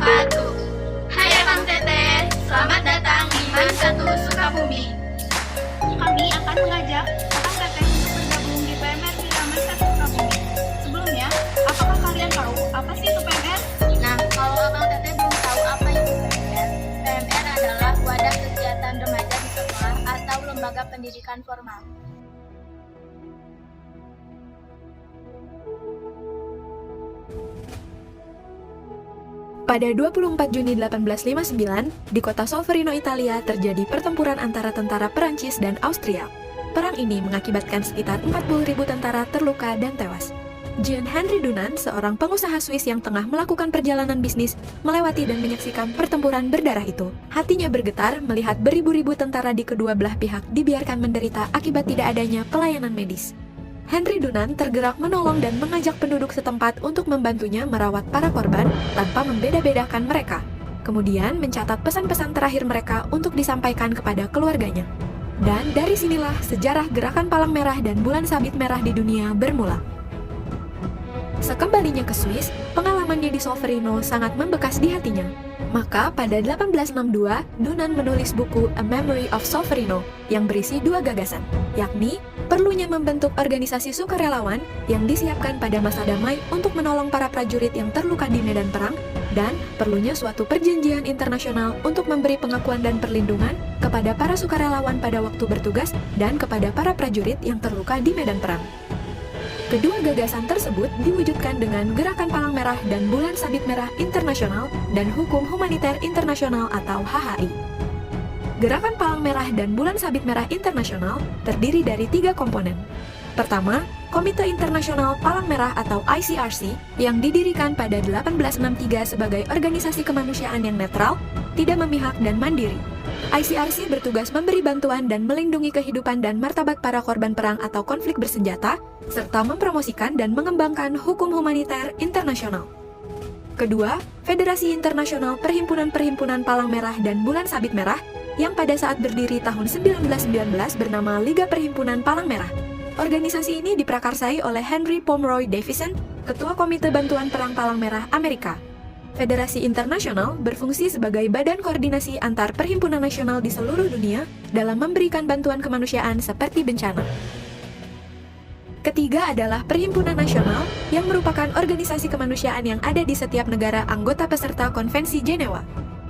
wabarakatuh. Hai Abang Teteh, selamat datang di MAN 1 Sukabumi. Kami akan mengajak Abang Teteh untuk bergabung di PMR MAN 1 Sukabumi. Sebelumnya, apakah kalian tahu apa sih itu PMR? Nah, kalau Abang Teteh belum tahu apa itu PMR, PMR adalah wadah kegiatan remaja di sekolah atau lembaga pendidikan formal. Pada 24 Juni 1859, di kota Solferino, Italia, terjadi pertempuran antara tentara Perancis dan Austria. Perang ini mengakibatkan sekitar 40.000 tentara terluka dan tewas. Jean Henry Dunant, seorang pengusaha Swiss yang tengah melakukan perjalanan bisnis, melewati dan menyaksikan pertempuran berdarah itu. Hatinya bergetar melihat beribu-ribu tentara di kedua belah pihak dibiarkan menderita akibat tidak adanya pelayanan medis. Henry Dunant tergerak menolong dan mengajak penduduk setempat untuk membantunya merawat para korban tanpa membeda-bedakan mereka. Kemudian mencatat pesan-pesan terakhir mereka untuk disampaikan kepada keluarganya. Dan dari sinilah sejarah Gerakan Palang Merah dan Bulan Sabit Merah di dunia bermula. Sekembalinya ke Swiss, pengalamannya di Solferino sangat membekas di hatinya. Maka pada 1862, Dunant menulis buku A Memory of Solferino yang berisi dua gagasan, yakni perlunya membentuk organisasi sukarelawan yang disiapkan pada masa damai untuk menolong para prajurit yang terluka di medan perang, dan perlunya suatu perjanjian internasional untuk memberi pengakuan dan perlindungan kepada para sukarelawan pada waktu bertugas dan kepada para prajurit yang terluka di medan perang. Kedua gagasan tersebut diwujudkan dengan Gerakan Palang Merah dan Bulan Sabit Merah Internasional dan Hukum Humaniter Internasional atau HHI. Gerakan Palang Merah dan Bulan Sabit Merah Internasional terdiri dari 3 komponen. Pertama, Komite Internasional Palang Merah atau ICRC yang didirikan pada 1863 sebagai organisasi kemanusiaan yang netral, tidak memihak dan mandiri. ICRC bertugas memberi bantuan dan melindungi kehidupan dan martabat para korban perang atau konflik bersenjata, serta mempromosikan dan mengembangkan hukum humaniter internasional. Kedua, Federasi Internasional Perhimpunan-Perhimpunan Palang Merah dan Bulan Sabit Merah yang pada saat berdiri tahun 1919 bernama Liga Perhimpunan Palang Merah. Organisasi ini diprakarsai oleh Henry Pomeroy Davison, Ketua Komite Bantuan Perang Palang Merah Amerika. Federasi Internasional berfungsi sebagai badan koordinasi antar perhimpunan nasional di seluruh dunia dalam memberikan bantuan kemanusiaan seperti bencana. Ketiga adalah Perhimpunan Nasional yang merupakan organisasi kemanusiaan yang ada di setiap negara anggota peserta Konvensi Jenewa.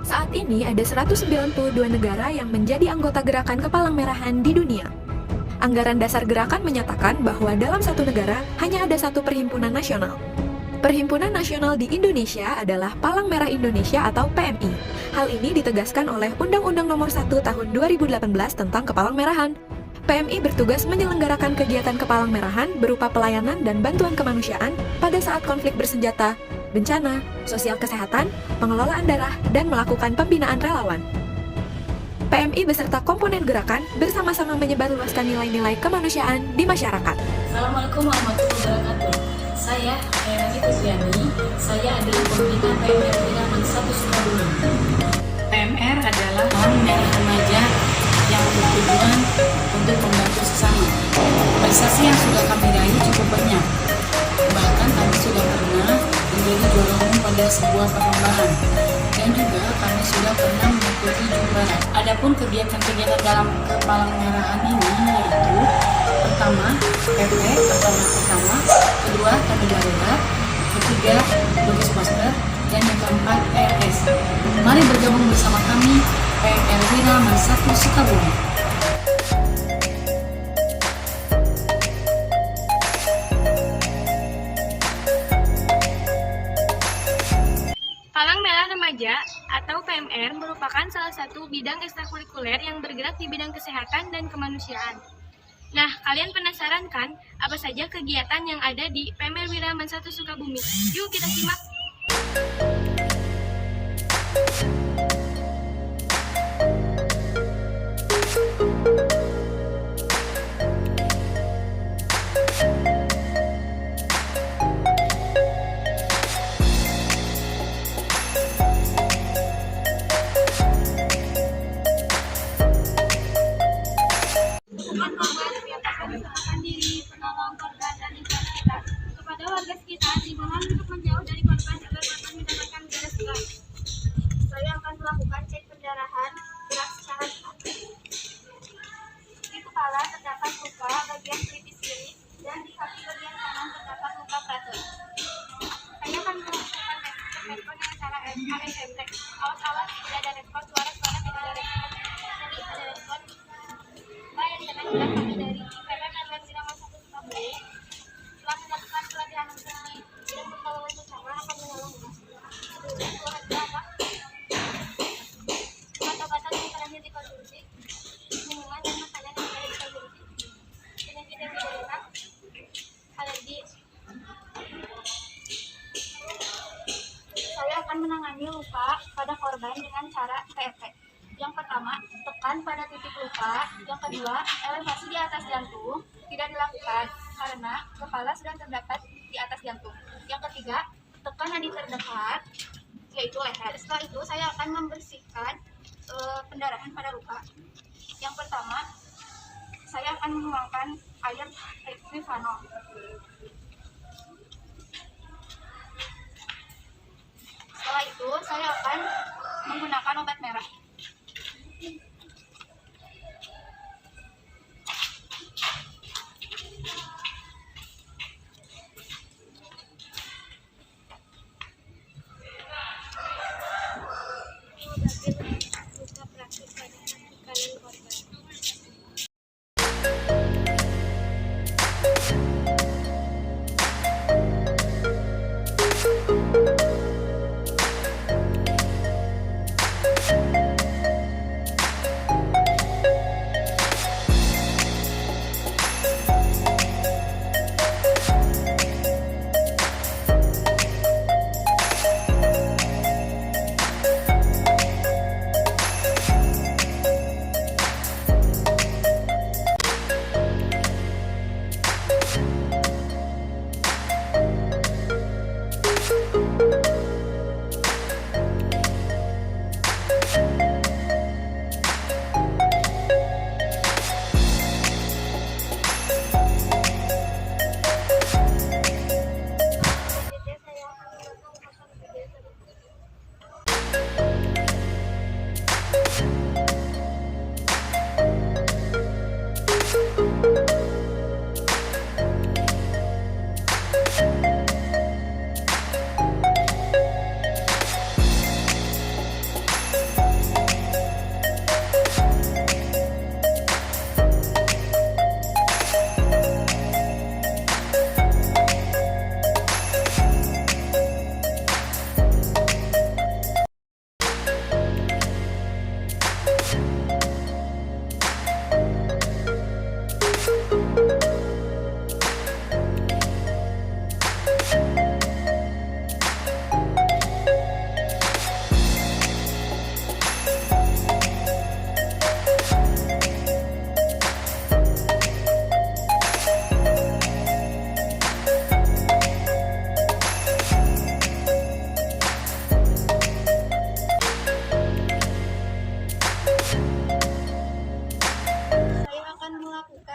Saat ini ada 192 negara yang menjadi anggota Gerakan Kepalang Merahan di dunia. Anggaran dasar gerakan menyatakan bahwa dalam satu negara hanya ada satu perhimpunan nasional. Perhimpunan nasional di Indonesia adalah Palang Merah Indonesia atau PMI. Hal ini ditegaskan oleh Undang-Undang Nomor 1 Tahun 2018 tentang Kepalang Merahan. PMI bertugas menyelenggarakan kegiatan Kepalang Merahan berupa pelayanan dan bantuan kemanusiaan pada saat konflik bersenjata, bencana, sosial kesehatan, pengelolaan darah, dan melakukan pembinaan relawan. PMI beserta komponen gerakan bersama-sama menyebarluaskan nilai-nilai kemanusiaan di masyarakat. Assalamualaikum warahmatullahi wabarakatuh. Saya Herani Kusriani, saya adalah pembina PMR Gerakan 1 Sukabumi. PMR adalah Palang Merah Remaja yang bertujuan untuk membantu sesama. Prestasi yang sudah kami raih cukup banyak. Bahkan kami sudah pernah menjadi juara umum pada sebuah perlombaan. Dan juga kami sudah pernah mengikuti jumbara. Adapun kegiatan-kegiatan dalam Kepalang Merahan ini yaitu pertama, PP atau pertama, kedua, kami darurat, ketiga, lukis poster, dan yang keempat, RS. Mari bergabung bersama kami, PMR MAN 1 Sukabumi. Palang Merah Remaja atau PMR merupakan salah satu bidang ekstrakurikuler yang bergerak di bidang kesehatan dan kemanusiaan. Nah, kalian penasaran kan apa saja kegiatan yang ada di PMR MAN 1 Sukabumi? Yuk kita simak! Diri, penolong korban dan lingkungan sekitar. Kepada warga sekitar, dimohon untuk menjauh dari korban respon dengan cara ASMT. Awas-awas, tidak ada respon, suara-suara tidak ada respon. Jadi ada respon. Baik, karena kita kami dari PMR dan Irama 1 Sukabumi telah melakukan pelatihan seperti bidang pertolongan bersama akan menolong apa? Obat-obatan yang terakhir dikonsumsi, minuman dan makanan yang terakhir dikonsumsi, penyakit yang diderita, alergi. Saya akan menangani luka pada korban dengan cara PRT. Yang pertama, tekan pada titik luka. Yang kedua, elevasi di atas jantung tidak dilakukan karena kepala sedang terdapat di atas jantung. Yang ketiga, tekan nadi terdekat, yaitu leher. Setelah itu, saya akan membersihkan pendarahan pada luka. Yang pertama, saya akan menuangkan air Equifanol. Setelah itu, saya akan menggunakan obat merah. Luka praktik pada kanan korban.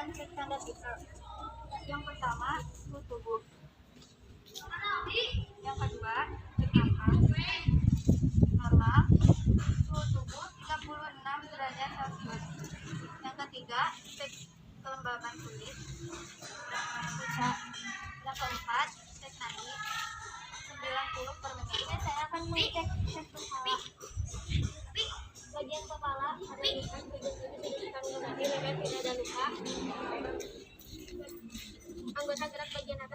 Cek tanda vital. Yang pertama, suhu tubuh. Yang kedua, cek nafas normal. Suhu tubuh 36 derajat Celcius. Yang ketiga, cek kelembaban kulit. Yang keempat, cek nadi 90 per menit. Ini saya akan mengecek kepala. Bagian kepala ada luka, bagian leher tidak ada luka. Anggota gerak bagian atas